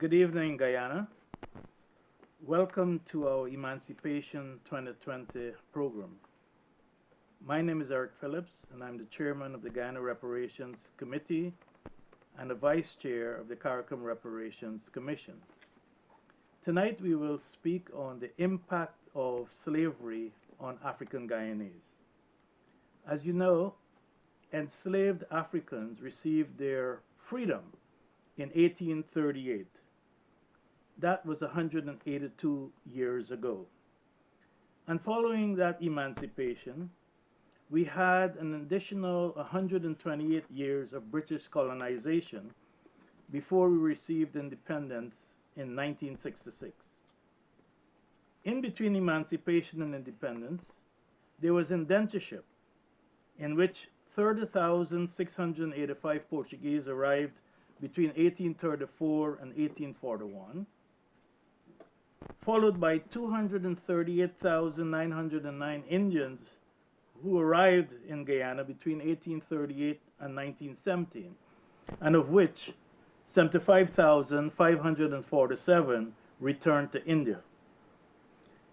Good evening, Guyana. Welcome to our Emancipation 2020 program. My name is Eric Phillips, and I'm the chairman of the Guyana Reparations Committee and the vice chair of the CARICOM Reparations Commission. Tonight we will speak on the impact of slavery on African Guyanese. As you know, enslaved Africans received their freedom in 1838. That was 182 years ago. And following that emancipation, we had an additional 128 years of British colonization before we received independence in 1966. In between emancipation and independence, there was indentureship, in which 30,685 Portuguese arrived between 1834 and 1841, followed by 238,909 Indians who arrived in Guyana between 1838 and 1917, and of which 75,547 returned to India.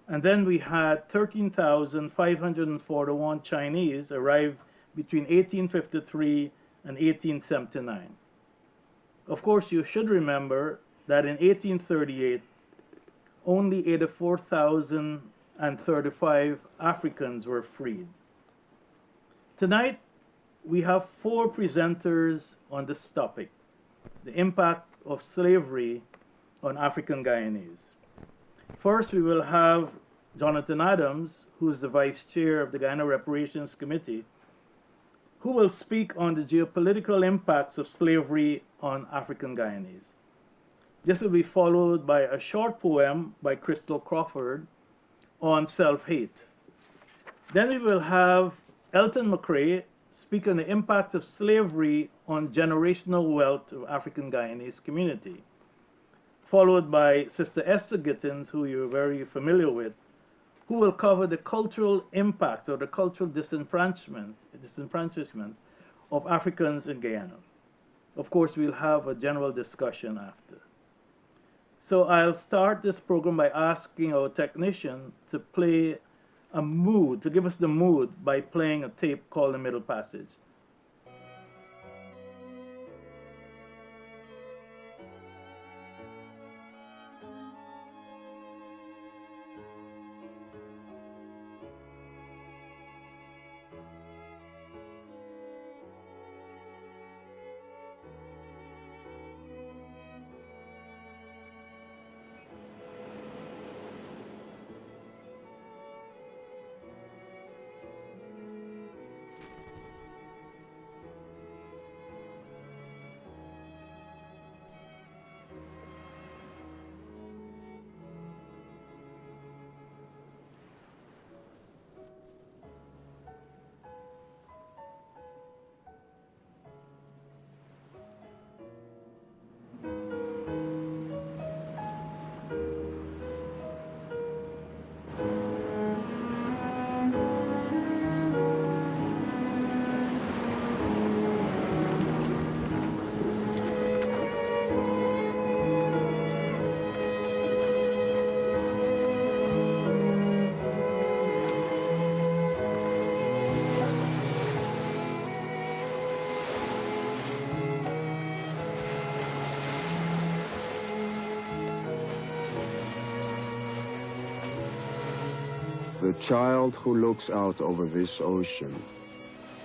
And then we had 13,541 Chinese arrive between 1853 and 1879. Of course, you should remember that in 1838, only 84,035 Africans were freed. Tonight, we have four presenters on this topic, the impact of slavery on African Guyanese. First, we will have Jonathan Adams, who is the vice chair of the Guyana Reparations Committee, who will speak on the geopolitical impacts of slavery on African Guyanese. This will be followed by a short poem by Crystal Crawford on self-hate. Then we will have Elton McCrae speak on the impact of slavery on generational wealth of African Guyanese community, followed by Sister Esther Gittins, who you're very familiar with, who will cover the cultural impact or the cultural disenfranchisement of Africans in Guyana. Of course, we'll have a general discussion after. So I'll start this program by asking our technician to play a mood, to give us the mood by playing a tape called The Middle Passage. The child who looks out over this ocean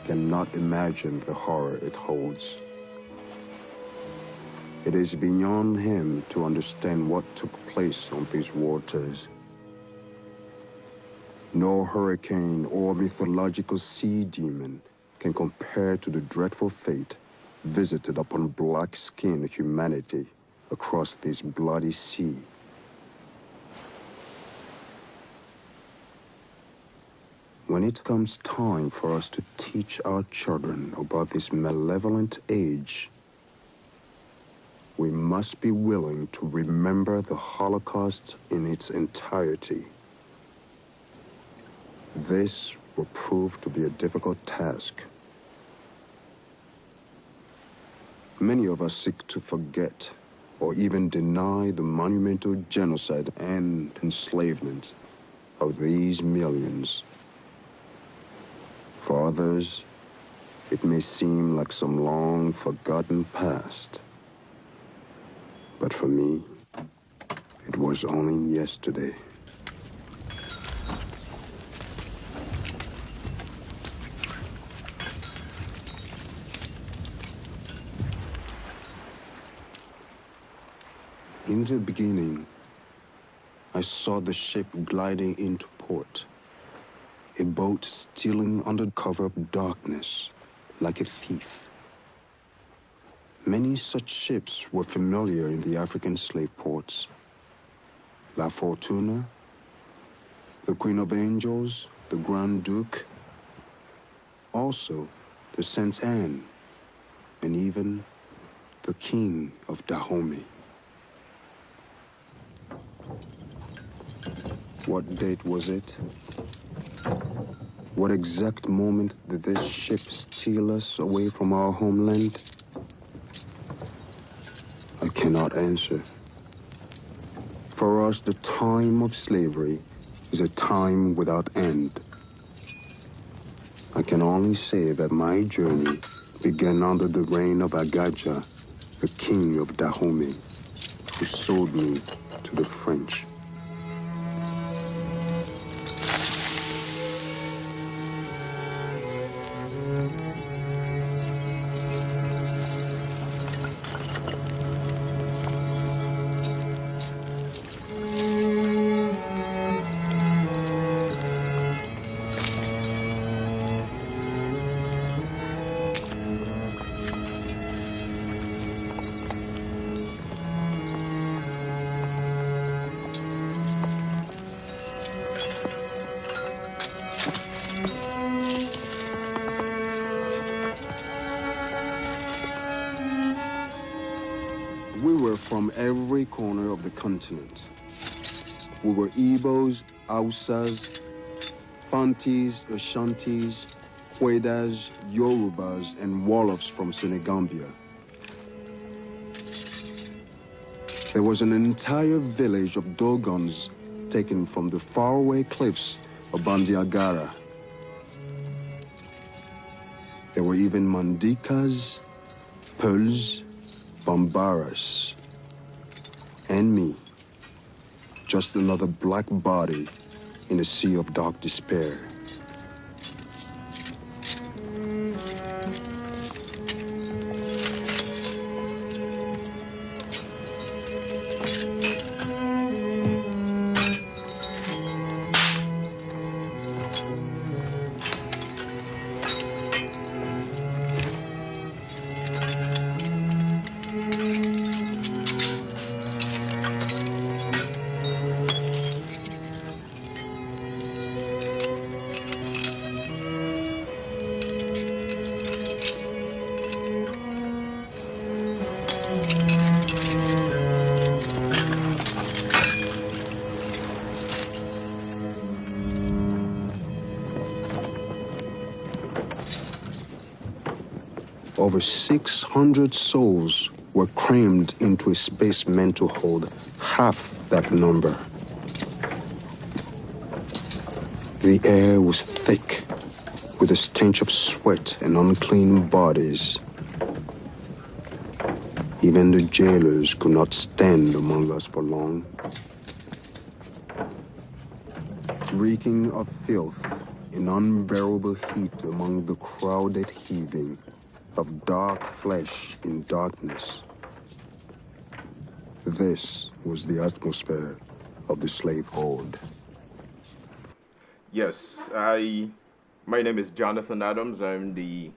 cannot imagine the horror it holds. It is beyond him to understand what took place on these waters. No hurricane or mythological sea demon can compare to the dreadful fate visited upon black-skinned humanity across this bloody sea. When it comes time for us to teach our children about this malevolent age, we must be willing to remember the Holocaust in its entirety. This will prove to be a difficult task. Many of us seek to forget or even deny the monumental genocide and enslavement of these millions. For others, it may seem like some long forgotten past. But for me, it was only yesterday. In the beginning, I saw the ship gliding into port, a boat stealing under cover of darkness like a thief. Many such ships were familiar in the African slave ports. La Fortuna, the Queen of Angels, the Grand Duke, also the Saint Anne, and even the King of Dahomey. What date was it? What exact moment did this ship steal us away from our homeland? I cannot answer. For us, the time of slavery is a time without end. I can only say that my journey began under the reign of Agaja, the king of Dahomey, who sold me to the French. We were from every corner of the continent. We were Igbos, Hausas, Fantis, Ashantis, Kwedas, Yorubas, and Wolofs from Senegambia. There was an entire village of Dogons taken from the faraway cliffs of Bandiagara. There were even Mandikas, Peuls, Bambaras, and me, just another black body in a sea of dark despair. Over 600 souls were crammed into a space meant to hold half that number. The air was thick with the stench of sweat and unclean bodies. Even the jailers could not stand among us for long. Reeking of filth in unbearable heat among the crowded heaving of dark flesh in darkness. This was the atmosphere of the slave hold. Yes, my name is Jonathan Adams. I'm the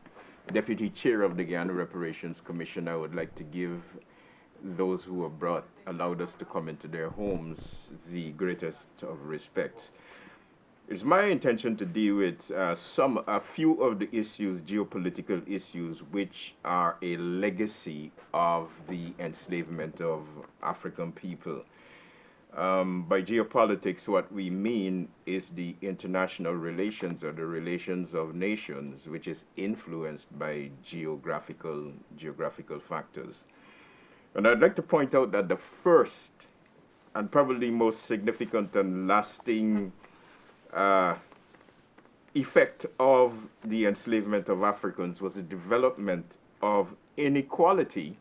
Deputy Chair of the Guyana Reparations Commission. I would like to give those who have allowed us to come into their homes the greatest of respect. It's my intention to deal with a few of the issues, geopolitical issues, which are a legacy of the enslavement of African people. By geopolitics, what we mean is the international relations or the relations of nations, which is influenced by geographical factors. And I'd like to point out that the first and probably most significant and lasting effect of the enslavement of Africans was the development of inequality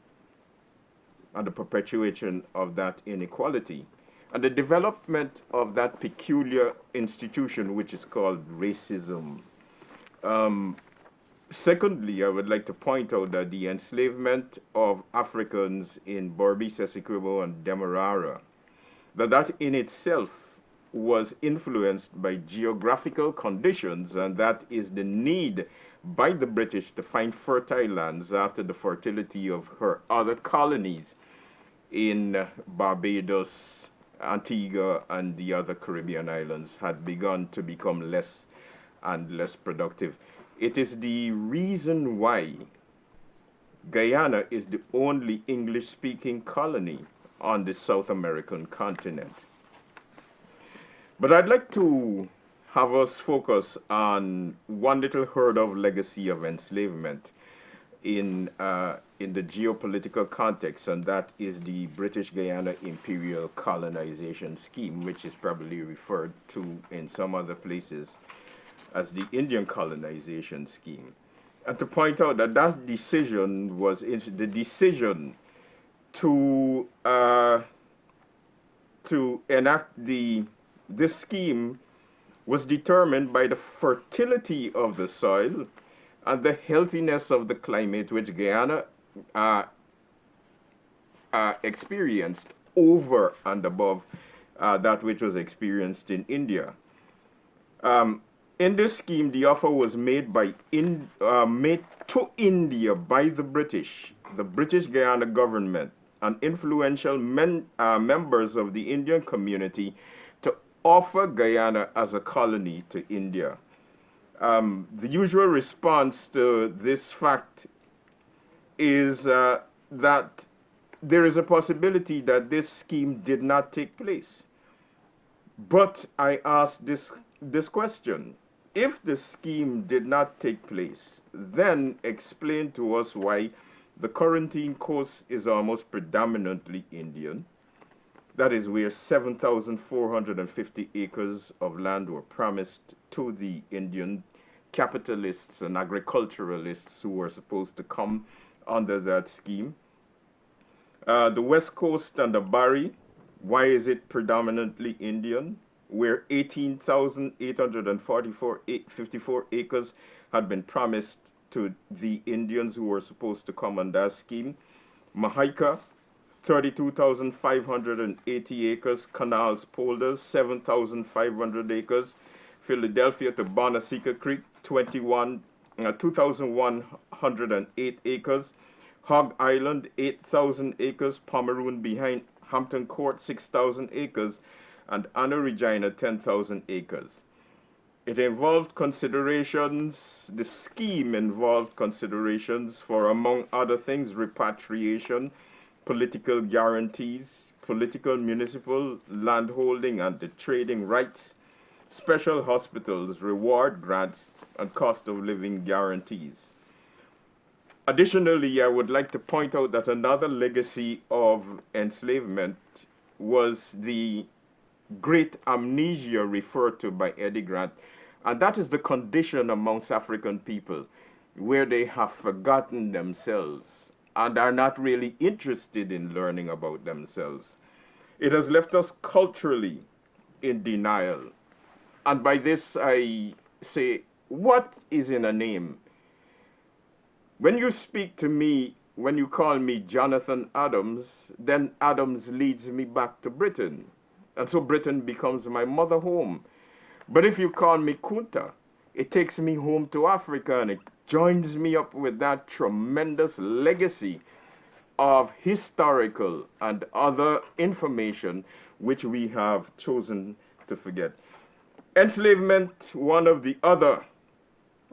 and the perpetuation of that inequality, and the development of that peculiar institution which is called racism. Secondly, I would like to point out that the enslavement of Africans in Berbice, Essequibo, and Demerara, that in itself was influenced by geographical conditions, and that is the need by the British to find fertile lands after the fertility of her other colonies in Barbados, Antigua, and the other Caribbean islands had begun to become less and less productive. It is the reason why Guyana is the only English-speaking colony on the South American continent. But I'd like to have us focus on one little heard of legacy of enslavement in the geopolitical context, and that is the British Guyana imperial colonization scheme, which is probably referred to in some other places as the Indian colonization scheme. And to point out that that decision was the decision to enact this scheme was determined by the fertility of the soil and the healthiness of the climate which Guyana experienced over and above that which was experienced in India. In this scheme, the offer was made made to India by the British Guyana government, and influential members of the Indian community to offer Guyana as a colony to India. The usual response to this fact is that there is a possibility that this scheme did not take place. But I ask this question. If the scheme did not take place, then explain to us why the Corentyne Coast is almost predominantly Indian. That is where 7,450 acres of land were promised to the Indian capitalists and agriculturalists who were supposed to come under that scheme. The West Coast and the Barry, why is it predominantly Indian? Where 18,854 acres had been promised to the Indians who were supposed to come on that scheme. Mahaica, 32,580 acres. Canals Polders, 7,500 acres. Philadelphia to Bonasika Creek, 2,108 acres. Hog Island, 8,000 acres. Pomeroon behind Hampton Court, 6,000 acres. And Anna Regina, 10,000 acres. It involved considerations, the scheme involved considerations for, among other things, repatriation, political guarantees, political municipal landholding and the trading rights, special hospitals, reward grants, and cost of living guarantees. Additionally, I would like to point out that another legacy of enslavement was the great amnesia referred to by Eddie Grant, and that is the condition amongst African people where they have forgotten themselves and are not really interested in learning about themselves. It has left us culturally in denial. And by this I say, what is in a name? When you speak to me, when you call me Jonathan Adams, then Adams leads me back to Britain. And so Britain becomes my mother home. But if you call me Kunta, it takes me home to Africa, and it joins me up with that tremendous legacy of historical and other information which we have chosen to forget. Enslavement, one of the other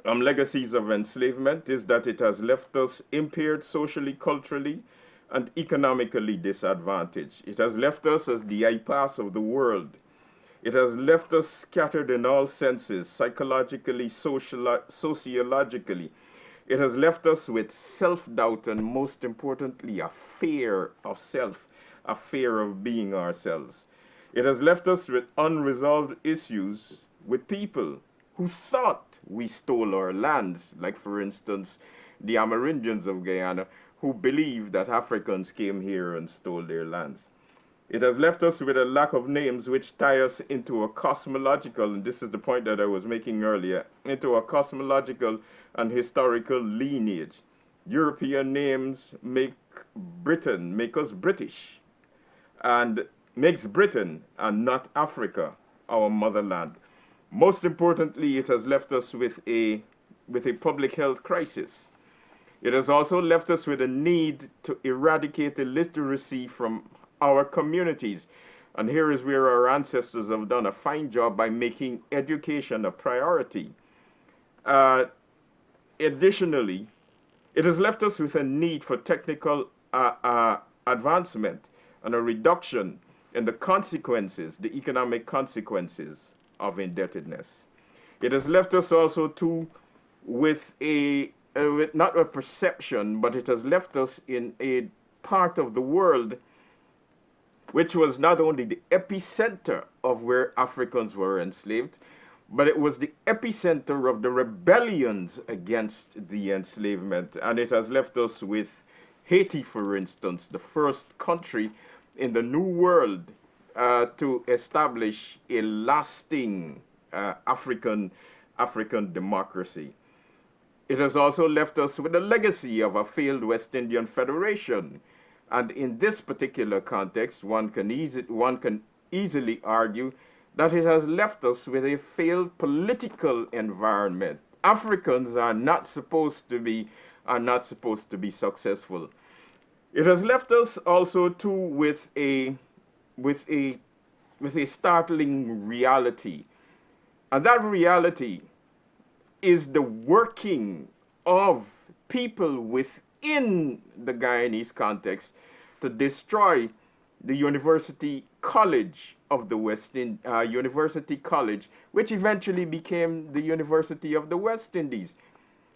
legacies of enslavement is that it has left us impaired socially, culturally, and economically disadvantaged. It has left us as the outcasts of the world. It has left us scattered in all senses, psychologically, sociologically, It has left us with self-doubt and, most importantly, a fear of self, a fear of being ourselves. It has left us with unresolved issues with people who thought we stole our lands, like, for instance, the Amerindians of Guyana, who believe that Africans came here and stole their lands. It has left us with a lack of names which tie us into a cosmological, and this is the point that I was making earlier, into a cosmological and historical lineage. European names make us British, and makes Britain and not Africa our motherland. Most importantly, it has left us with a public health crisis. It has also left us with a need to eradicate illiteracy from our communities. And here is where our ancestors have done a fine job by making education a priority. Additionally, it has left us with a need for technical advancement and a reduction in the consequences, the economic consequences of indebtedness. It has left us also too with not a perception, but it has left us in a part of the world which was not only the epicenter of where Africans were enslaved, but it was the epicenter of the rebellions against the enslavement. And it has left us with Haiti, for instance, the first country in the New World to establish a lasting African democracy. It has also left us with a legacy of a failed West Indian Federation. And in this particular context, one can easily argue that it has left us with a failed political environment. Africans are not supposed to be successful. It has left us also too with a startling reality. And that reality is the working of people within the Guyanese context to destroy the University College of the University College, which eventually became the University of the West Indies.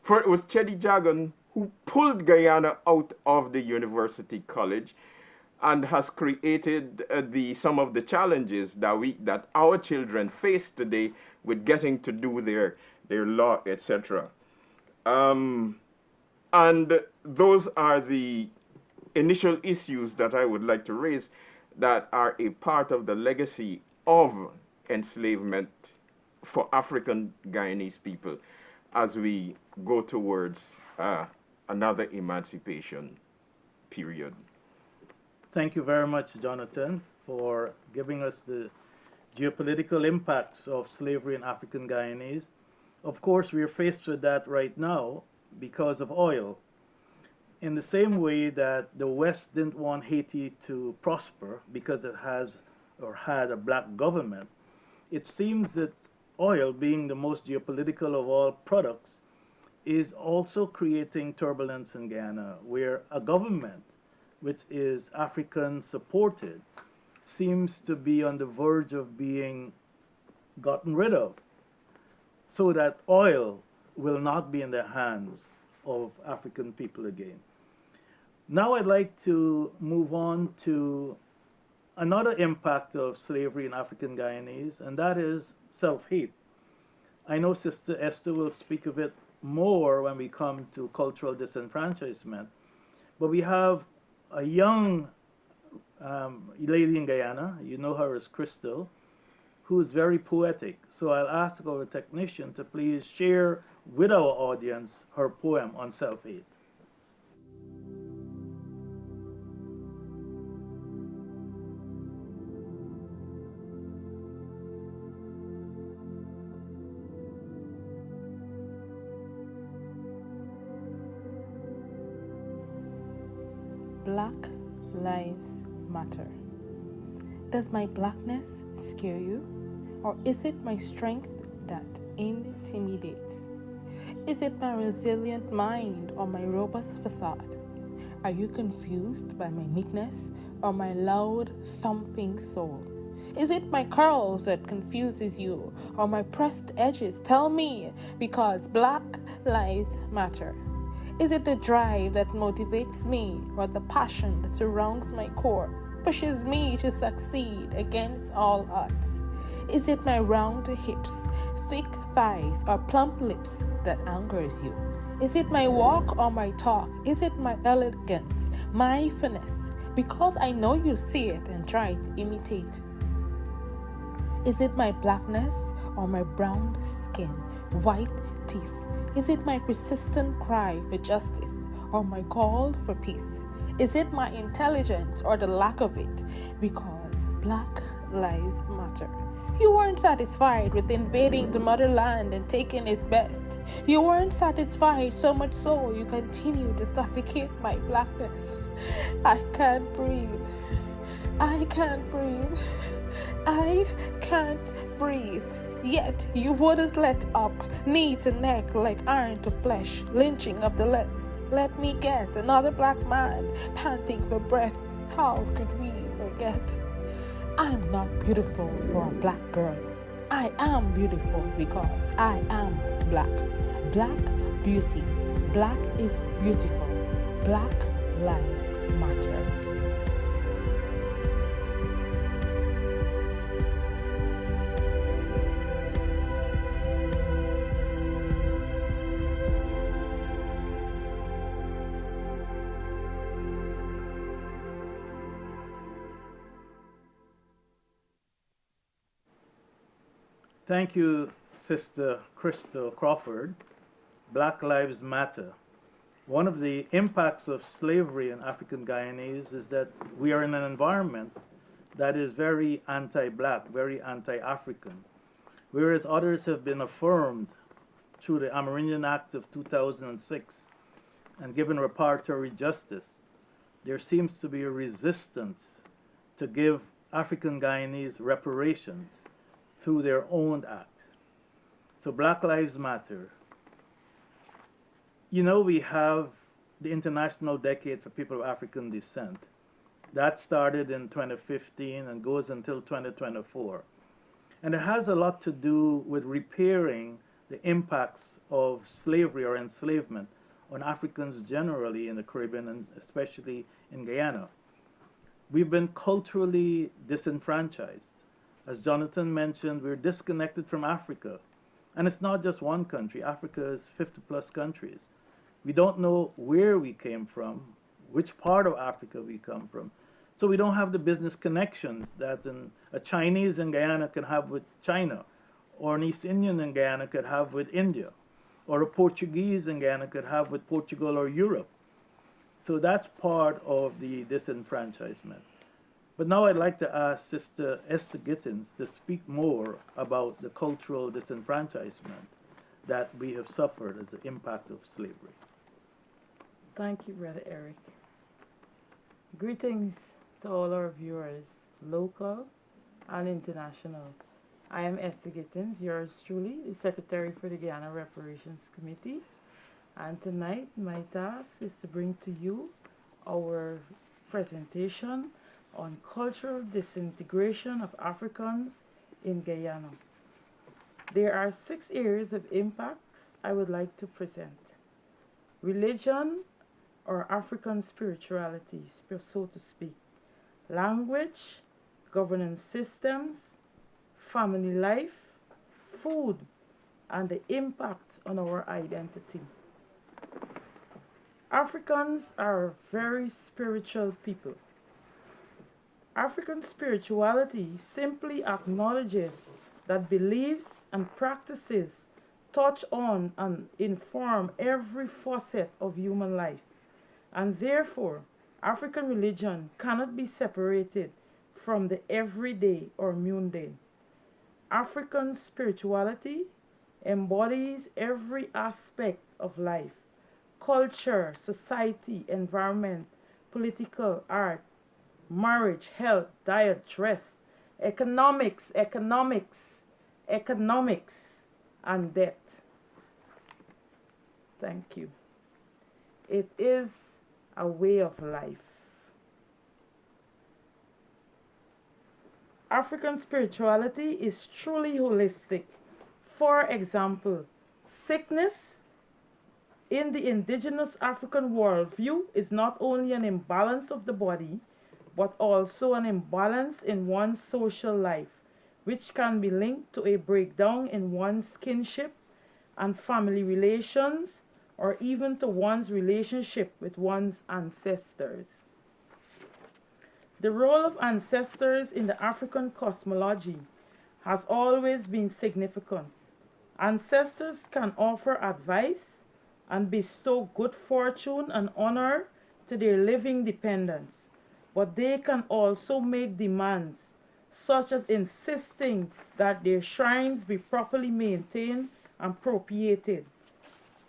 For it was Cheddi Jagan who pulled Guyana out of the University College and has created some of the challenges that our children face today with getting to do their law, etc. And those are the initial issues that I would like to raise that are a part of the legacy of enslavement for African Guyanese people as we go towards another emancipation period. Thank you very much, Jonathan, for giving us the geopolitical impacts of slavery in African Guyanese. Of course, we are faced with that right now because of oil. In the same way that the West didn't want Haiti to prosper because it has or had a black government, it seems that oil, being the most geopolitical of all products, is also creating turbulence in Guyana, where a government which is African supported seems to be on the verge of being gotten rid of, so that oil will not be in the hands of African people again. Now I'd like to move on to another impact of slavery in African Guyanese, and that is self-hate. I know Sister Esther will speak of it more when we come to cultural disenfranchisement, but we have a young lady in Guyana, you know her as Crystal, who is very poetic. So I'll ask our technician to please share with our audience her poem on self-hate. Black Lives Matter. Does my blackness scare you? Or is it my strength that intimidates? Is it my resilient mind or my robust facade? Are you confused by my meekness or my loud, thumping soul? Is it my curls that confuses you or my pressed edges? Tell me, because Black Lives Matter. Is it the drive that motivates me, or the passion that surrounds my core, pushes me to succeed against all odds? Is it my round hips, thick thighs, or plump lips that angers you? Is it my walk or my talk? Is it my elegance, my finesse? Because I know you see it and try to imitate. Is it my blackness or my brown skin, white teeth? Is it my persistent cry for justice or my call for peace? Is it my intelligence or the lack of it? Because Black Lives Matter. You weren't satisfied with invading the motherland and taking its best. You weren't satisfied, so much so you continue to suffocate my blackness. I can't breathe. I can't breathe. I can't breathe. Yet you wouldn't let up, knee to neck like iron to flesh, lynching of the let's. Let me guess, another black man panting for breath. How could we forget? I'm not beautiful for a black girl. I am beautiful because I am black. Black beauty. Black is beautiful. Black lives matter. Thank you, Sister Crystal Crawford. Black Lives Matter. One of the impacts of slavery in African Guyanese is that we are in an environment that is very anti-black, very anti-African, whereas others have been affirmed through the Amerindian Act of 2006 and given reparatory justice. There seems to be a resistance to give African Guyanese reparations through their own act. So Black Lives Matter. You know, we have the International Decade for People of African Descent. That started in 2015 and goes until 2024. And it has a lot to do with repairing the impacts of slavery or enslavement on Africans generally in the Caribbean and especially in Guyana. We've been culturally disenfranchised. As Jonathan mentioned, we're disconnected from Africa. And it's not just one country. Africa is 50 plus countries. We don't know where we came from, which part of Africa we come from. So we don't have the business connections that a Chinese in Guyana can have with China, or an East Indian in Guyana could have with India, or a Portuguese in Guyana could have with Portugal or Europe. So that's part of the disenfranchisement. But now I'd like to ask Sister Esther Gittins to speak more about the cultural disenfranchisement that we have suffered as the impact of slavery. Thank you, Brother Eric. Greetings to all our viewers, local and international. I am Esther Gittins, yours truly, the Secretary for the Guyana Reparations Committee. And tonight, my task is to bring to you our presentation on cultural disintegration of Africans in Guyana. There are 6 areas of impacts I would like to present. Religion or African spirituality, so to speak. Language, governance systems, family life, food, and the impact on our identity. Africans are very spiritual people. African spirituality simply acknowledges that beliefs and practices touch on and inform every facet of human life, and therefore African religion cannot be separated from the everyday or mundane. African spirituality embodies every aspect of life: culture, society, environment, political, art, marriage, health, diet, dress, economics, and debt. Thank you. It is a way of life. African spirituality is truly holistic. For example, sickness in the indigenous African worldview is not only an imbalance of the body, but also an imbalance in one's social life, which can be linked to a breakdown in one's kinship and family relations, or even to one's relationship with one's ancestors. The role of ancestors in the African cosmology has always been significant. Ancestors can offer advice and bestow good fortune and honor to their living dependents, but they can also make demands, such as insisting that their shrines be properly maintained and propitiated.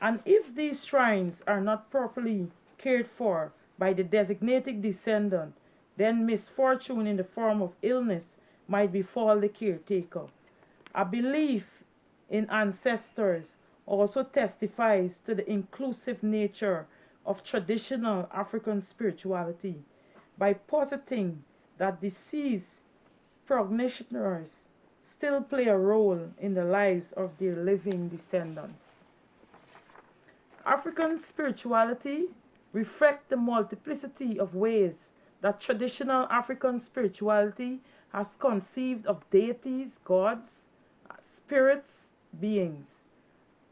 And if these shrines are not properly cared for by the designated descendant, then misfortune in the form of illness might befall the caretaker. A belief in ancestors also testifies to the inclusive nature of traditional African spirituality by positing that deceased practitioners still play a role in the lives of their living descendants. African spirituality reflects the multiplicity of ways that traditional African spirituality has conceived of deities, gods, spirits, beings.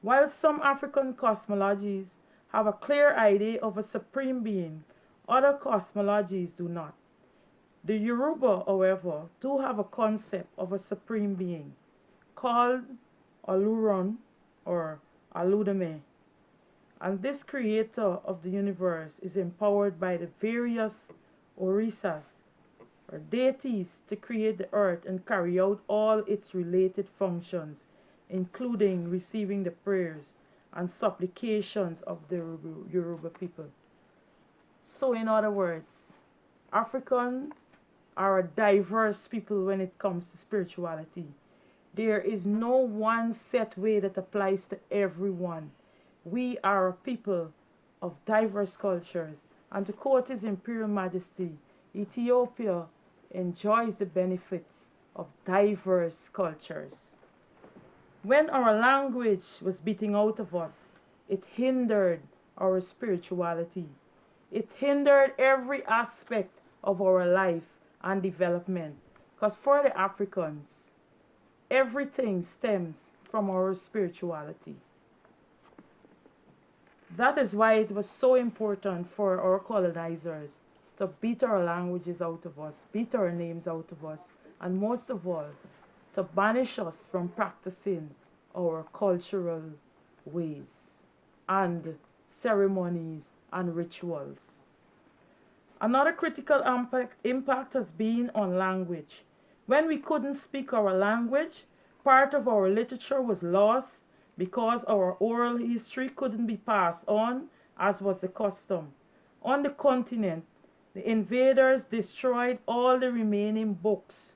While some African cosmologies have a clear idea of a supreme being, other cosmologies do not. The Yoruba, however, do have a concept of a supreme being called Oluron or Aludame, and this creator of the universe is empowered by the various Orishas or deities to create the earth and carry out all its related functions, including receiving the prayers and supplications of the Yoruba people. So in other words, Africans are a diverse people when it comes to spirituality. There is no one set way that applies to everyone. We are a people of diverse cultures, and to quote His Imperial Majesty, Ethiopia enjoys the benefits of diverse cultures. When our language was beating out of us, it hindered our spirituality. It hindered every aspect of our life and development. Because for the Africans, everything stems from our spirituality. That is why it was so important for our colonizers to beat our languages out of us, beat our names out of us, and most of all, to banish us from practicing our cultural ways and ceremonies and rituals. Another critical impact has been on language. When we couldn't speak our language, part of our literature was lost because our oral history couldn't be passed on as was the custom. On the continent, the invaders destroyed all the remaining books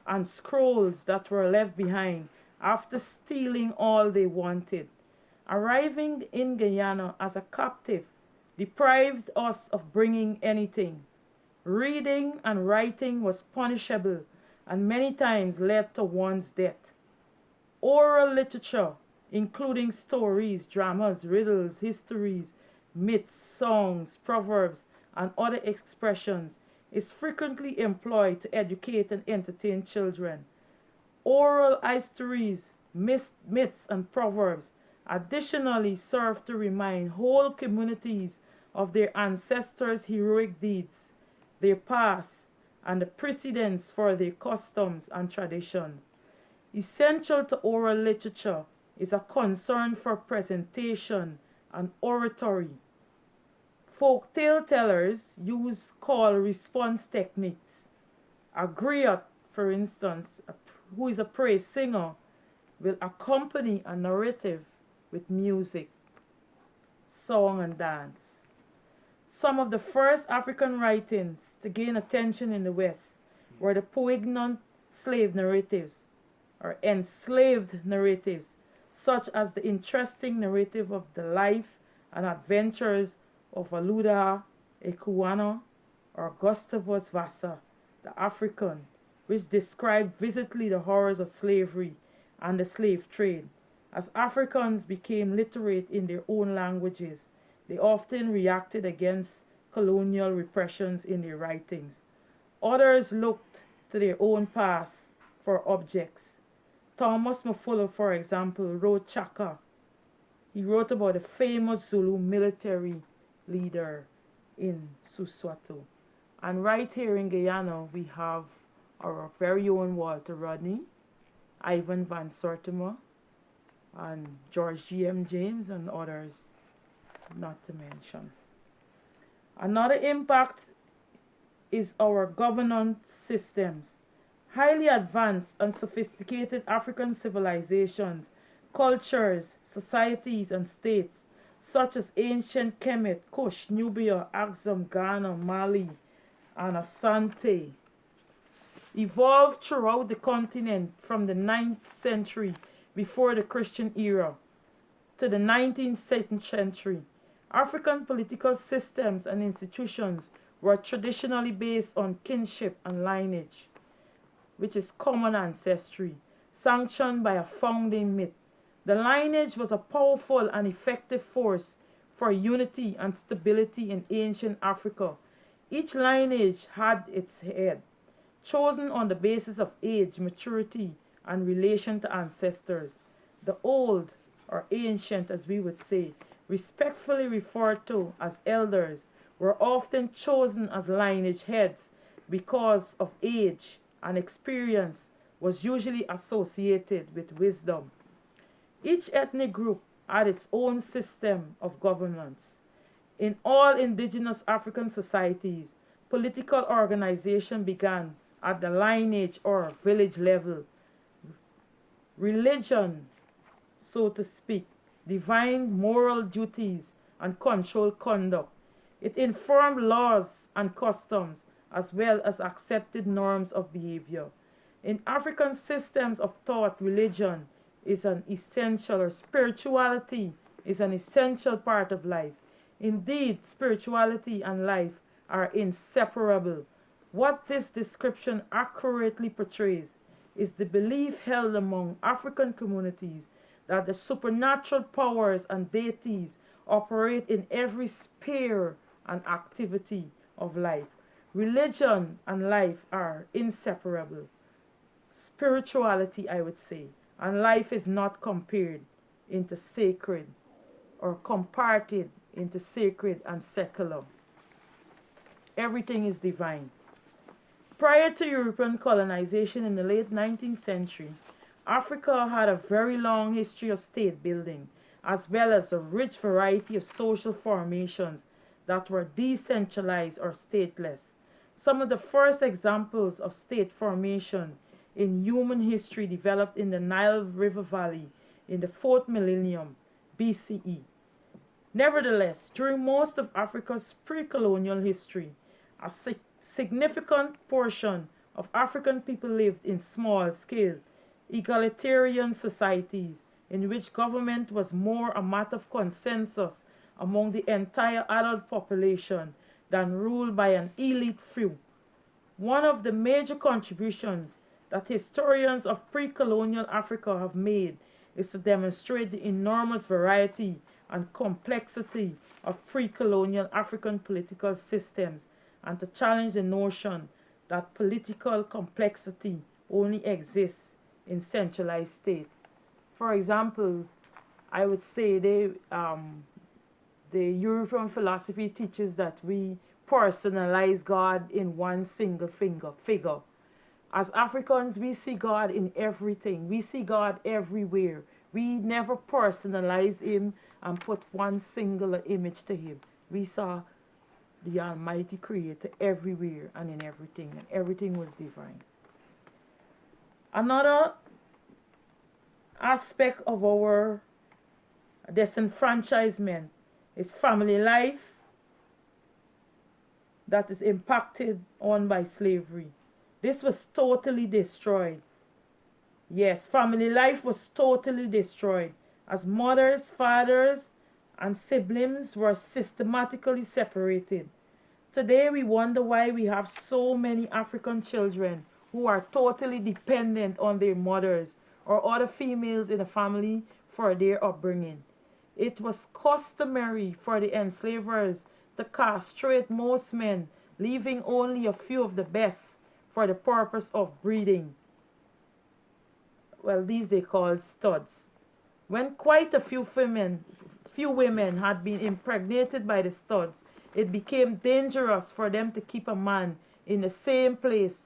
and scrolls that were left behind after stealing all they wanted. Arriving in Guyana as a captive deprived us of bringing anything. Reading and writing was punishable and many times led to one's death. Oral literature, including stories, dramas, riddles, histories, myths, songs, proverbs, and other expressions, is frequently employed to educate and entertain children. Oral histories, myths, and proverbs additionally serve to remind whole communities of their ancestors' heroic deeds, their past, and the precedents for their customs and traditions. Essential to oral literature is a concern for presentation and oratory. Folk tale tellers use call-response techniques. A griot, for instance, who is a praise singer, will accompany a narrative with music, song, and dance. Some of the first African writings to gain attention in the West were the poignant slave narratives, or enslaved narratives, such as the interesting narrative of the life and adventures of Aluda Ekuana or Gustavus Vassa, the African, which described vividly the horrors of slavery and the slave trade. As Africans became literate in their own languages, they often reacted against colonial repressions in their writings. Others looked to their own past for objects. Thomas Mafolo, for example, wrote Chaka. He wrote about a famous Zulu military leader in Suswato. And right here in Guyana, we have our very own Walter Rodney, Ivan Van Sortema, and George G.M. James, and others, not to mention. Another impact is our governance systems. Highly advanced and sophisticated African civilizations, cultures, societies, and states, such as ancient Kemet, Kush, Nubia, Axum, Ghana, Mali, and Asante, evolved throughout the continent from the 9th century before the Christian era to the 19th century. African political systems and institutions were traditionally based on kinship and lineage, which is common ancestry, sanctioned by a founding myth. The lineage was a powerful and effective force for unity and stability in ancient Africa. Each lineage had its head, chosen on the basis of age, maturity, and relation to ancestors. The old, or ancient as we would say, respectfully referred to as elders, were often chosen as lineage heads because of age and experience was usually associated with wisdom. Each ethnic group had its own system of governance. In all indigenous African societies, political organization began at the lineage or village level. Religion, so to speak, defined moral duties and controlled conduct. It informed laws and customs as well as accepted norms of behavior. In African systems of thought, religion is an essential, or spirituality is an essential part of life. Indeed, spirituality and life are inseparable. What this description accurately portrays is the belief held among African communities that the supernatural powers and deities operate in every sphere and activity of life. Religion and life are inseparable. Spirituality, I would say, and life is not compared into sacred or comparted into sacred and secular. Everything is divine. Prior to European colonization in the late 19th century, Africa had a very long history of state building, as well as a rich variety of social formations that were decentralized or stateless. Some of the first examples of state formation in human history developed in the Nile River Valley in the 4th millennium BCE. Nevertheless, during most of Africa's pre-colonial history, a significant portion of African people lived in small-scale, egalitarian societies in which government was more a matter of consensus among the entire adult population than ruled by an elite few. One of the major contributions that historians of pre-colonial Africa have made is to demonstrate the enormous variety and complexity of pre-colonial African political systems, and to challenge the notion that political complexity only exists in centralized states. For example, I would say the European philosophy teaches that we personalize God in one single figure. As Africans, we see God in everything. We see God everywhere. We never personalize him and put one singular image to him. We saw the Almighty Creator everywhere and in everything, and everything was divine. Another aspect of our disenfranchisement is family life that is impacted on by slavery. This was totally destroyed. Yes, family life was totally destroyed as mothers, fathers, and siblings were systematically separated. Today we wonder why we have so many African children who are totally dependent on their mothers or other females in the family for their upbringing. It was customary for the enslavers to castrate most men, leaving only a few of the best for the purpose of breeding. Well, these they call studs. When quite a few women had been impregnated by the studs, it became dangerous for them to keep a man in the same place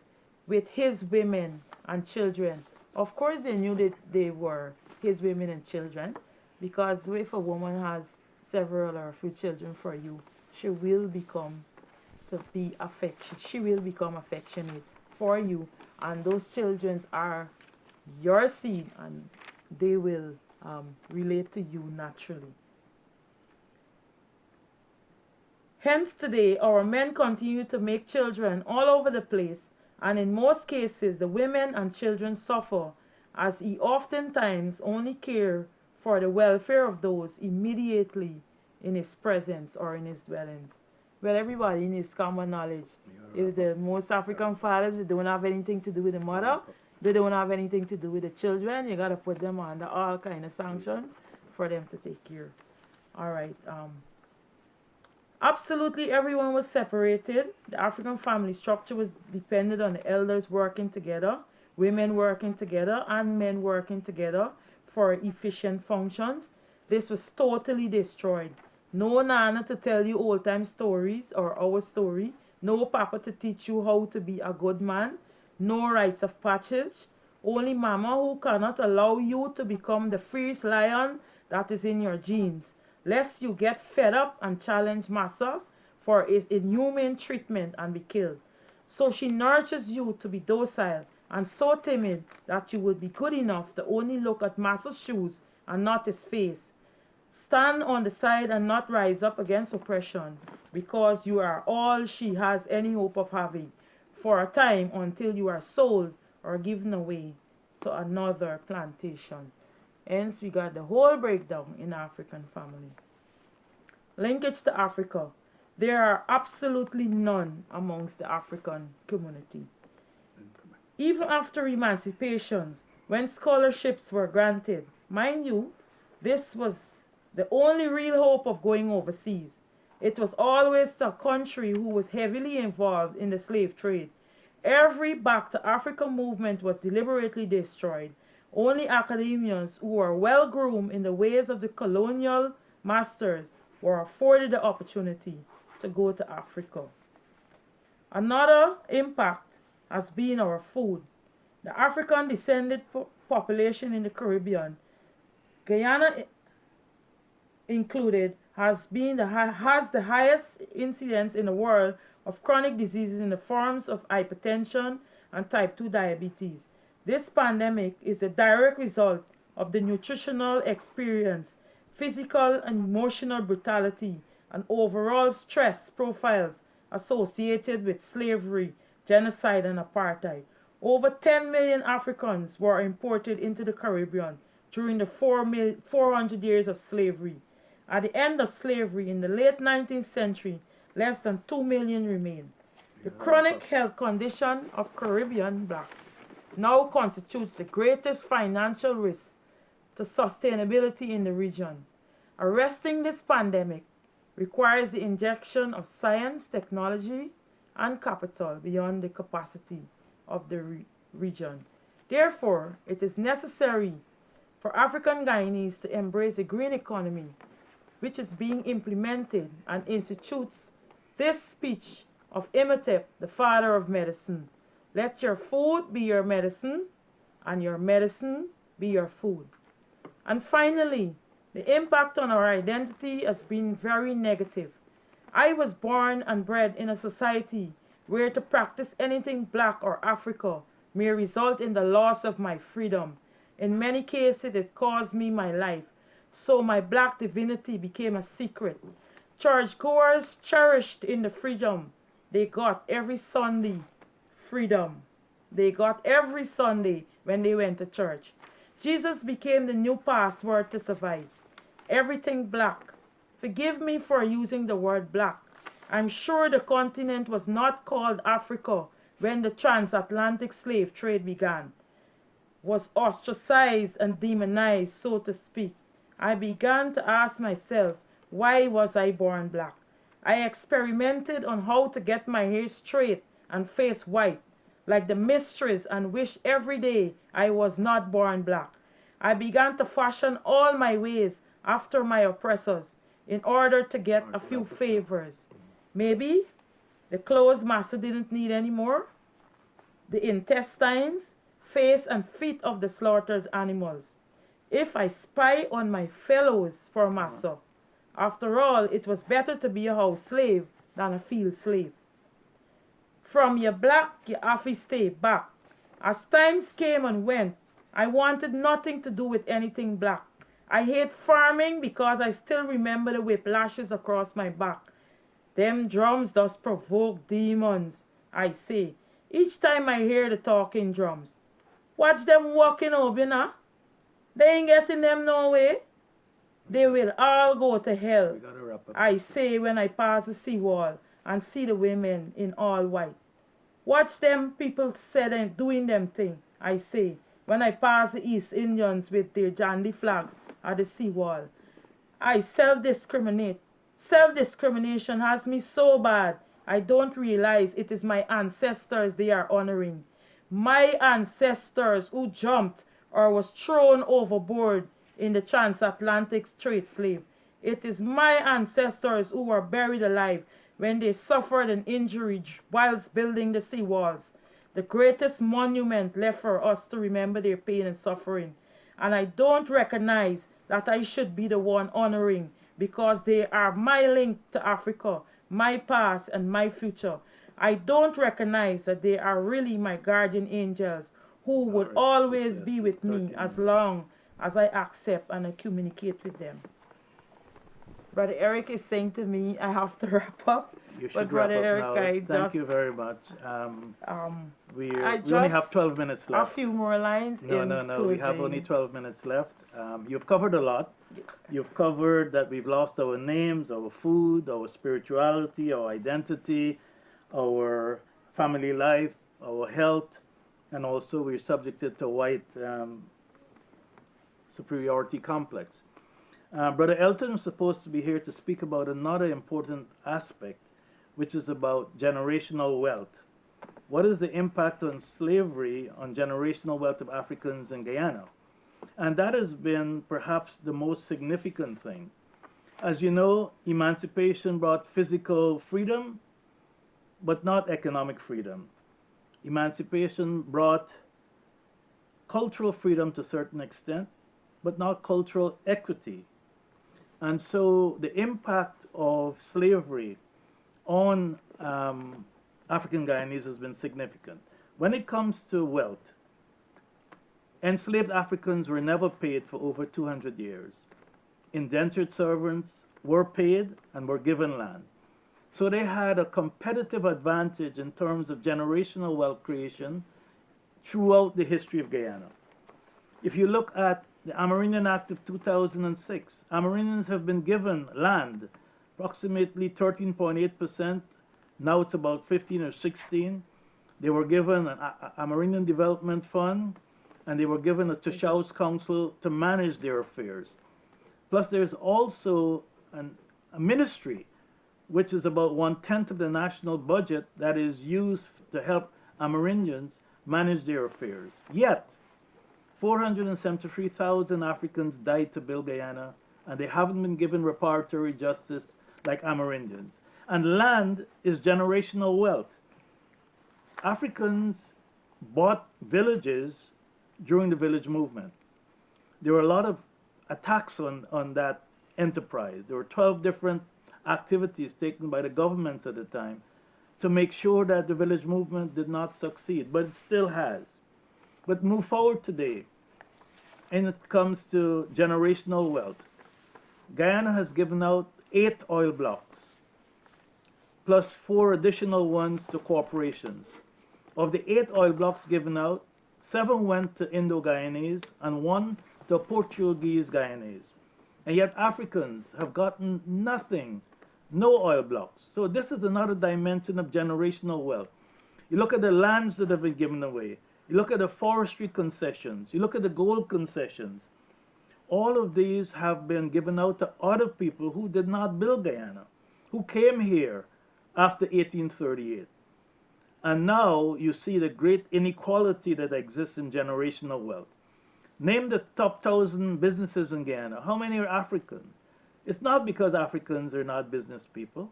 with his women and children. Of course, they knew that they were his women and children, because if a woman has several or a few children for you, she will become affectionate for you, and those children are your seed, and they will relate to you naturally. Hence today, our men continue to make children all over the place, and in most cases, the women and children suffer, as he oftentimes only care for the welfare of those immediately in his presence or in his dwellings. Well, everybody in his common knowledge, if the most African fathers, they don't have anything to do with the mother, they don't have anything to do with the children, you got to put them under all kind of sanctions for them to take care. All right. Absolutely everyone was separated. The African family structure was dependent on the elders working together, women working together, and men working together for efficient functions. This was totally destroyed. No nana to tell you old time stories or our story. No papa to teach you how to be a good man. No rites of passage. Only mama who cannot allow you to become the fierce lion that is in your genes, lest you get fed up and challenge massa for his inhumane treatment and be killed. So she nurtures you to be docile and so timid that you will be good enough to only look at massa's shoes and not his face. Stand on the side and not rise up against oppression, because you are all she has any hope of having for a time, until you are sold or given away to another plantation. Hence, we got the whole breakdown in African family. Linkage to Africa. There are absolutely none amongst the African community. Even after emancipation, when scholarships were granted, mind you, this was the only real hope of going overseas. It was always a country who was heavily involved in the slave trade. Every Back to Africa movement was deliberately destroyed. Only academians who were well groomed in the ways of the colonial masters were afforded the opportunity to go to Africa. Another impact has been our food. The African descended population in the Caribbean, Guyana included, has the highest incidence in the world of chronic diseases in the forms of hypertension and type 2 diabetes. This pandemic is a direct result of the nutritional experience, physical and emotional brutality, and overall stress profiles associated with slavery, genocide, and apartheid. Over 10 million Africans were imported into the Caribbean during the 400 years of slavery. At the end of slavery in the late 19th century, less than 2 million remain. The chronic health condition of Caribbean blacks now constitutes the greatest financial risk to sustainability in the region. Arresting this pandemic requires the injection of science, technology, and capital beyond the capacity of the region. Therefore, it is necessary for African Guyanese to embrace the green economy, which is being implemented and institutes this speech of Imhotep, the father of medicine. Let your food be your medicine, and your medicine be your food. And finally, the impact on our identity has been very negative. I was born and bred in a society where to practice anything black or Africa may result in the loss of my freedom. In many cases, it cost me my life. So my black divinity became a secret. Churchgoers cherished in the freedom they got every Sunday. Freedom they got every Sunday when they went to church. Jesus became the new password to survive. Everything black. Forgive me for using the word black. I'm sure the continent was not called Africa when the transatlantic slave trade began. was ostracized and demonized, so to speak, I began to ask myself, why was I born black? I experimented on how to get my hair straight and face white, like the mysteries, and wished every day I was not born black. I began to fashion all my ways after my oppressors in order to get a few favors. Maybe the clothes master didn't need anymore, the intestines, face, and feet of the slaughtered animals. If I spy on my fellows for massa, after all, it was better to be a house slave than a field slave. From your black, you have to stay back. As times came and went, I wanted nothing to do with anything black. I hate farming because I still remember the whiplashes across my back. Them drums does provoke demons, I say, each time I hear the talking drums. Watch them walking over, you know. They ain't getting them no way. They will all go to hell, We gotta wrap up. I say when I pass the seawall and see the women in all white. Watch them people said and doing them thing, I say, when I pass the East Indians with their jandy flags at the seawall. I self-discriminate. Self-discrimination has me so bad, I don't realize it is my ancestors they are honoring. My ancestors who jumped or was thrown overboard in the transatlantic trade slave. It is my ancestors who were buried alive when they suffered an injury whilst building the seawalls. The greatest monument left for us to remember their pain and suffering. And I don't recognize that I should be the one honoring because they are my link to Africa, my past and my future. I don't recognize that they are really my guardian angels who would always be with me as long as I accept and I communicate with them. Brother Eric is saying to me, I have to wrap up. You should But Brother wrap up Eric, now. Thank you very much. We only have 12 minutes a left. few more lines. No. We have only 12 minutes left. You've covered a lot. You've covered that we've lost our names, our food, our spirituality, our identity, our family life, our health, and also we're subjected to white superiority complex. Brother Elton is supposed to be here to speak about another important aspect, which is about generational wealth. What is the impact on slavery on generational wealth of Africans in Guyana? And that has been perhaps the most significant thing. As you know, emancipation brought physical freedom, but not economic freedom. Emancipation brought cultural freedom to a certain extent, but not cultural equity. And so the impact of slavery on African Guyanese has been significant. When it comes to wealth, enslaved Africans were never paid for over 200 years. Indentured servants were paid and were given land. So they had a competitive advantage in terms of generational wealth creation throughout the history of Guyana. If you look at the Amerindian Act of 2006, Amerindians have been given land, approximately 13.8%. Now it's about 15 or 16. They were given an Amerindian Development Fund, and they were given a Tashaus Council to manage their affairs. Plus, there's also a ministry, which is about 1/10 of the national budget that is used to help Amerindians manage their affairs. Yet, 473,000 Africans died to build Guyana, and they haven't been given reparatory justice like Amerindians. And land is generational wealth. Africans bought villages during the village movement. There were a lot of attacks on that enterprise. There were 12 different activities taken by the governments at the time to make sure that the village movement did not succeed, but it still has. But move forward today, and it comes to generational wealth. Guyana has given out 8 oil blocks, plus 4 additional ones to corporations. Of the 8 oil blocks given out, 7 went to Indo-Guyanese and 1 to Portuguese Guyanese. And yet Africans have gotten nothing, no oil blocks. So this is another dimension of generational wealth. You look at the lands that have been given away. You look at the forestry concessions, you look at the gold concessions. All of these have been given out to other people who did not build Guyana, who came here after 1838. And now you see the great inequality that exists in generational wealth. Name the top 1,000 businesses in Guyana. How many are African? It's not because Africans are not business people.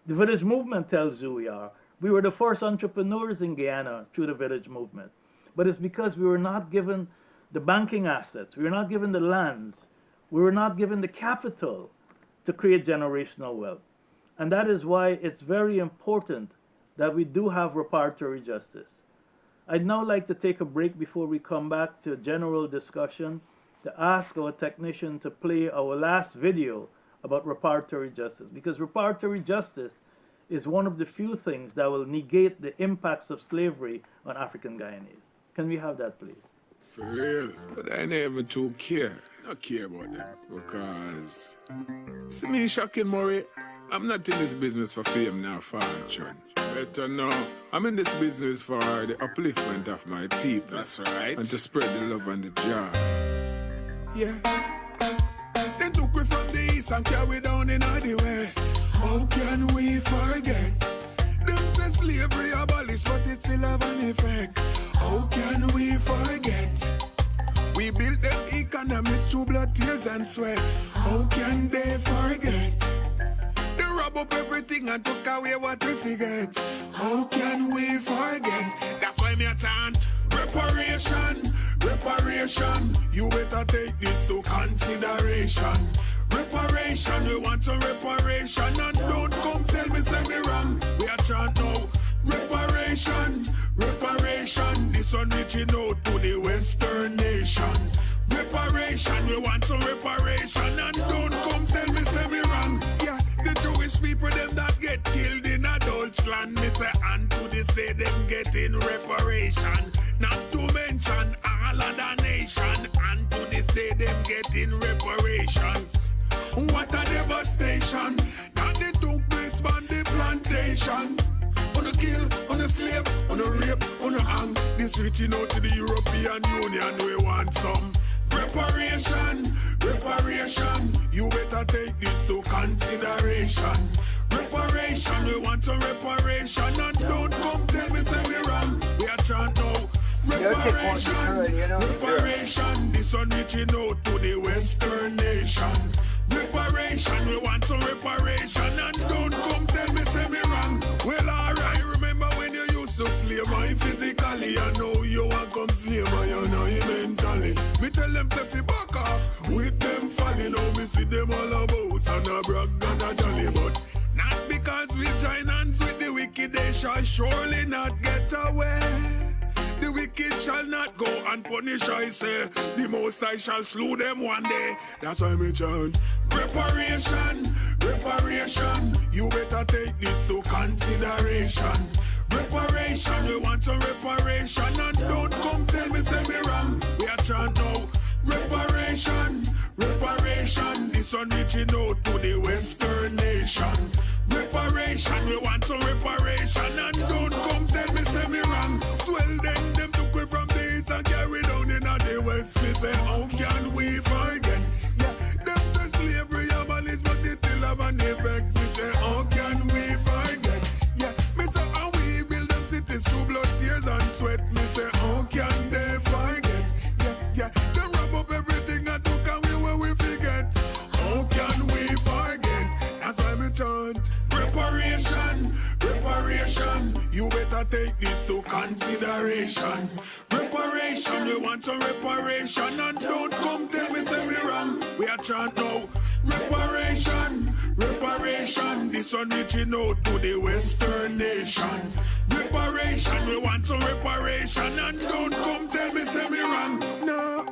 The village movement tells you we are. We were the first entrepreneurs in Guyana through the village movement. But it's because we were not given the banking assets, we were not given the lands, we were not given the capital to create generational wealth. And that is why it's very important that we do have reparatory justice. I'd now like to take a break before we come back to a general discussion to ask our technician to play our last video about reparatory justice, because reparatory justice is one of the few things that will negate the impacts of slavery on African Guyanese. Can we have that, please? For real, but I never too care. Not care about them. Because, see me, Shocking Murray, I'm not in this business for fame nor fortune. Better know, I'm in this business for the upliftment of my people. That's right. And to spread the love and the joy. Yeah. They took me from the east and carried down in the west. How can we forget? Them say slavery abolished, but it still have an effect. How can we forget? We built them economies through blood, tears and sweat. How can they forget? They rob up everything and took away what we forget. How can we forget? That's why me a chant reparation, reparation. You better take this to consideration. Reparation, we want a reparation. And don't come tell me say me wrong. We a chant now reparation, reparation. This one reaching out to the Western nation. Reparation, we want some reparation. And don't come tell me say me wrong. Yeah, the Jewish people them that get killed in a Deutschland, me say, and to this day them getting reparation. Not to mention all other nation, and to this day them getting reparation. What a devastation that they took place on the plantation. On a kill, on a slave, on a rape, on a hang. This reaching out to the European Union, we want some reparation, reparation. You better take this to consideration. Reparation, we want a reparation. And don't come tell me say me wrong. We are chant now reparation, reparation. This one reaching out to the Western nation. Reparation, we want some reparation. And don't come tell me say me wrong. Well, alright, remember when you used to slave me physically, I know you want come slave me, you know you mentally. Me tell them to fi back off with them falling. Now me see them all about and a brag and a jolly. But not because we join hands with the wicked, they shall surely not get away. The wicked shall not go unpunished, I say. The Most High shall slew them one day. That's why me chant reparation, reparation. You better take this to consideration. Reparation, we want a reparation. And don't come tell me say me wrong. We are chant now reparation, reparation. This one reaching out to the Western nation. Reparation, we want some reparation. And don't come tell me say me wrong. Swell them took me from the east and carry down in the west. Me say how can we forget? Yeah, them say slavery abolished, but it still have an effect. Me say how can we forget? Yeah, me say how we build them cities through blood, tears and sweat. Me say how can they forget? Yeah, them rob up everything and took away what we forget. How can we forget? That's why me chant reparation, reparation. You better take this to consideration. Reparation, we want a reparation. And don't come tell me say me wrong. We are chant now reparation, reparation. This one reaching out to the Western nation. Reparation, we want some reparation. And don't come tell me say me wrong. No.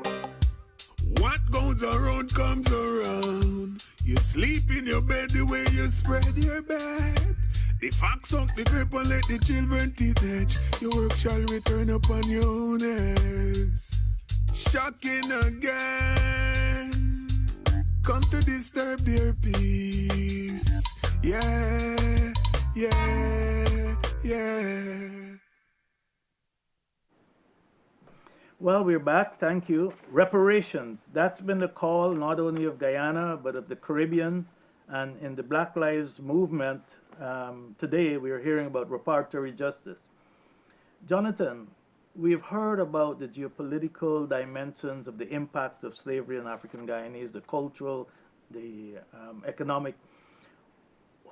What goes around comes around. You sleep in your bed the way you spread your bed. The fox suck the grape and let the children teeth edge. Your work shall return upon your own heads. Shocking again. Come to disturb their peace. Yeah, yeah, yeah. Well, we're back. Thank you. Reparations. That's been the call not only of Guyana, but of the Caribbean. And in the Black Lives Movement, today we are hearing about reparatory justice. Jonathan, we've heard about the geopolitical dimensions of the impact of slavery on African Guyanese, the cultural, the economic.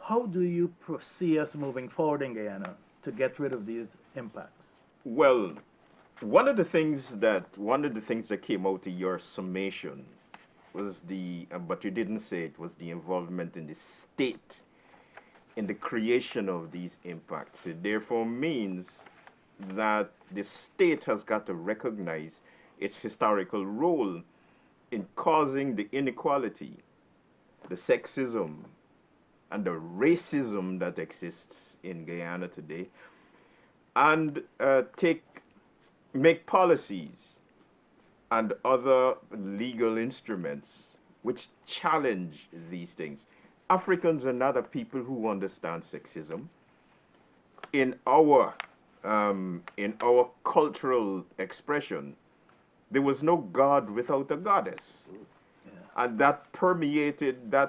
How do you foresee us moving forward in Guyana to get rid of these impacts? Well, one of the things that came out of your summation was but you didn't say it, was the involvement in the state in the creation of these impacts. It therefore means that the state has got to recognize its historical role in causing the inequality, the sexism, and the racism that exists in Guyana today, and make policies and other legal instruments which challenge these things. Africans are not a people who understand sexism. In our cultural expression, there was no God without a goddess. And that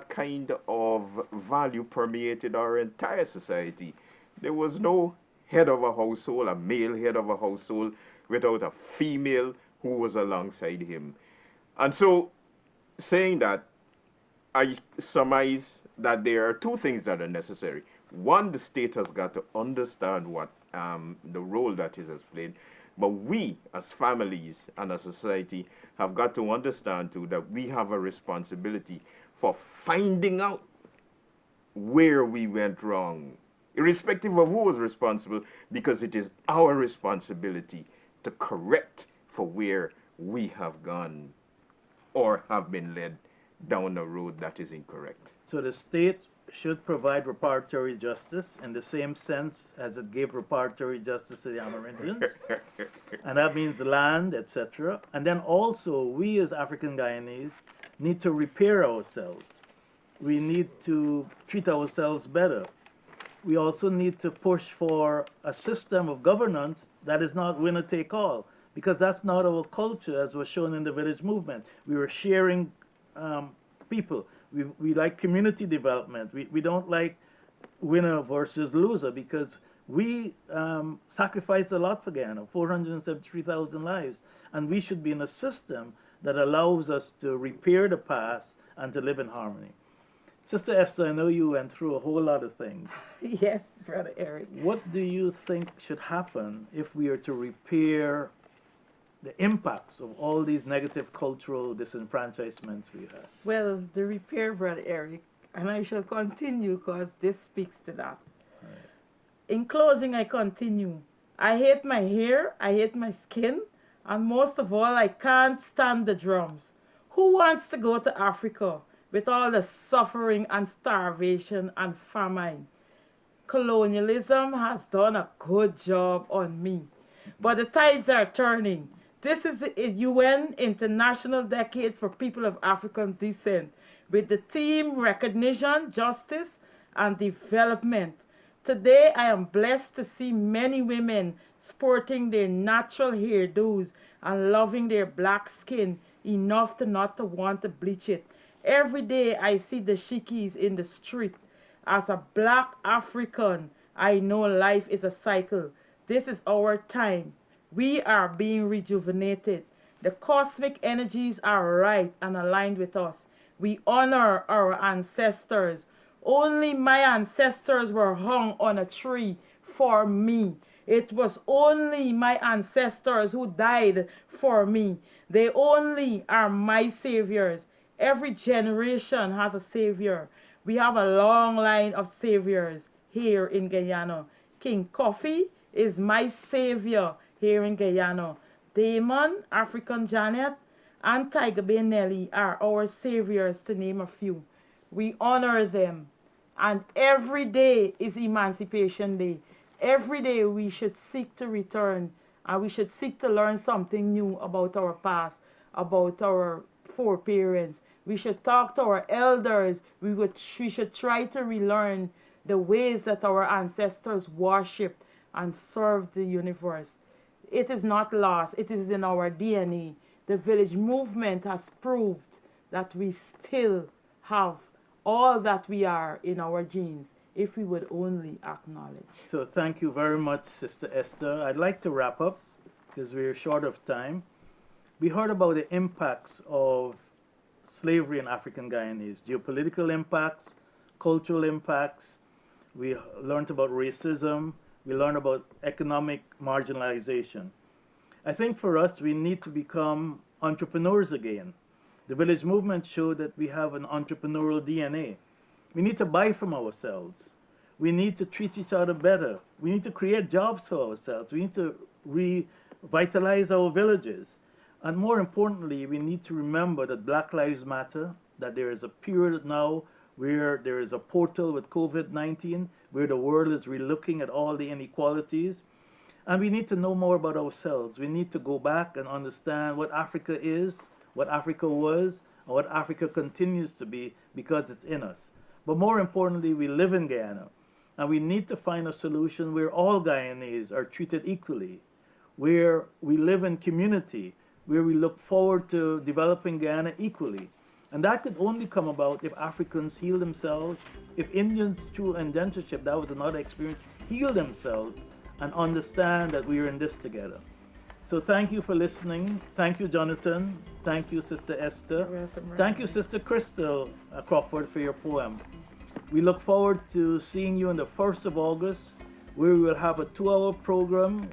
kind of value permeated our entire society. There was no head of a household, a male head of a household, without a female who was alongside him. And so, saying that, I surmise that there are two things that are necessary. One, the state has got to understand what the role that it has played. But we, as families and as society, have got to understand too that we have a responsibility for finding out where we went wrong, irrespective of who was responsible, because it is our responsibility to correct for where we have gone or have been led down a road that is incorrect. So the state should provide reparatory justice in the same sense as it gave reparatory justice to the Amerindians. And that means land, etc. And then also, we as African Guyanese need to repair ourselves. We need to treat ourselves better. We also need to push for a system of governance that is not winner take all, because that's not our culture, as was shown in the village movement. We were sharing people. We like community development. We don't like winner versus loser, because we sacrificed a lot for Guyana, 473,000 lives, and we should be in a system that allows us to repair the past and to live in harmony. Sister Esther, I know you went through a whole lot of things. Yes, Brother Eric. What do you think should happen if we are to repair the impacts of all these negative cultural disenfranchisements we have? Well, the repair, Brother Eric, and I shall continue because this speaks to that. Right. In closing, I continue. I hate my hair, I hate my skin, and most of all, I can't stand the drums. Who wants to go to Africa with all the suffering and starvation and famine? Colonialism has done a good job on me, but the tides are turning. This is the UN International Decade for People of African Descent, with the theme Recognition, Justice, and Development. Today, I am blessed to see many women sporting their natural hairdos and loving their black skin enough to not to want to bleach it. Every day, I see the shikis in the street. As a black African, I know life is a cycle. This is our time. We are being rejuvenated. The cosmic energies are right and aligned with us. We honor our ancestors. Only my ancestors were hung on a tree for me. It was only my ancestors who died for me. They only are my saviors. Every generation has a savior. We have a long line of saviors here in Guyana. King Kofi is my savior here in Guyana. Damon, African Janet, and Tiger Bay Nelly are our saviors, to name a few. We honor them. And every day is Emancipation Day. Every day we should seek to return, and we should seek to learn something new about our past, about our foreparents. We should talk to our elders. We should try to relearn the ways that our ancestors worshipped and served the universe. it is not lost. It is in our DNA. The village movement has proved that we still have all that we are in our genes if we would only acknowledge. So thank you very much, Sister Esther. I'd like to wrap up because we're short of time. We heard about the impacts of slavery in African Guyanese, geopolitical impacts, cultural impacts. We learned about racism. We learned about economic marginalization. I think for us, we need to become entrepreneurs again. The village movement showed that we have an entrepreneurial DNA. We need to buy from ourselves. We need to treat each other better. We need to create jobs for ourselves. We need to revitalize our villages. And more importantly, we need to remember that Black Lives Matter, that there is a period now where there is a portal with COVID-19, where the world is relooking at all the inequalities. And we need to know more about ourselves. We need to go back and understand what Africa is, what Africa was, and what Africa continues to be, because it's in us. But more importantly, we live in Guyana, and we need to find a solution where all Guyanese are treated equally, where we live in community, where we look forward to developing Guyana equally. And that could only come about if Africans heal themselves, if Indians through indentureship, that was another experience, heal themselves and understand that we are in this together. So thank you for listening. Thank you, Jonathan. Thank you, Sister Esther. Thank you, Sister Crystal Crawford, for your poem. We look forward to seeing you on the 1st of August, where we will have a 2-hour program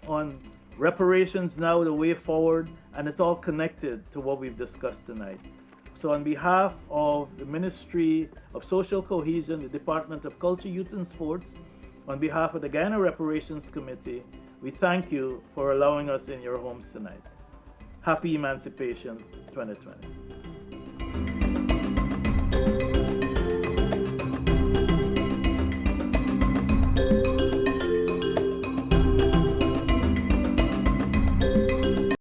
on reparations now, the way forward, and it's all connected to what we've discussed tonight. So on behalf of the Ministry of Social Cohesion, the Department of Culture, Youth and Sports, on behalf of the Guyana Reparations Committee, we thank you for allowing us in your homes tonight. Happy Emancipation 2020.